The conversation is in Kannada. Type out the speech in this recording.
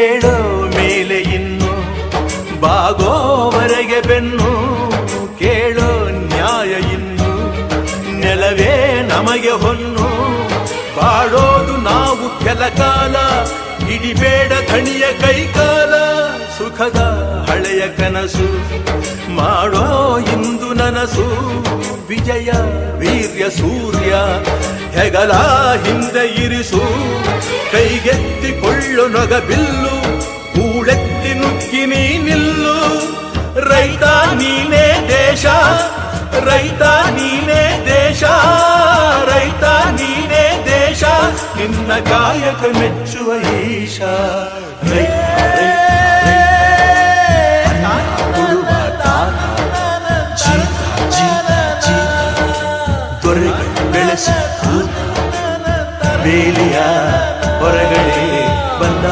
ಏಳೋ ಮೇಲೆ ಇನ್ನು ಬಾಗೋವರೆಗೆ ಬೆನ್ನು ಕೇಳೋ ನ್ಯಾಯ ಇನ್ನು ನೆಲವೇ ನಮಗೆ ಹೊನ್ನು ಬಾಳೋದು ನಾವು ಕೆಲ ಕಾಲ ಹಿಡಿಬೇಡ ಧಣಿಯ ಕೈಕಾಲ ಸುಖದ ಹಳೆಯ ಕನಸು ಮಾಡೋ ಇಂದು ನನಸು ವಿಜಯ ವೀರ್ಯ ಸೂರ್ಯ ಹೆಗಲ ಹಿಂದೆ ಇರಿಸು ಕೈಗೆತ್ತಿಕೊಳ್ಳು ನೊಗಬಿಲ್ಲು ಕೂಳೆತ್ತಿ ನುಗ್ಗಿ ನೀ ನಿಲ್ಲು ರೈತ ನೀನೇ ದೇಶ ರೈತ ನೀನೇ ದೇಶ ರೈತ ನೀನೇ ದೇಶ ನಿನ್ನ ಕಾಯಕ ಮೆಚ್ಚುವ ಈಶ ದೊರೆಗಳು ಬೆಳೆಸಿ ಬೇಲಿಯ ಹೊರಗಡೆ ಬಂದ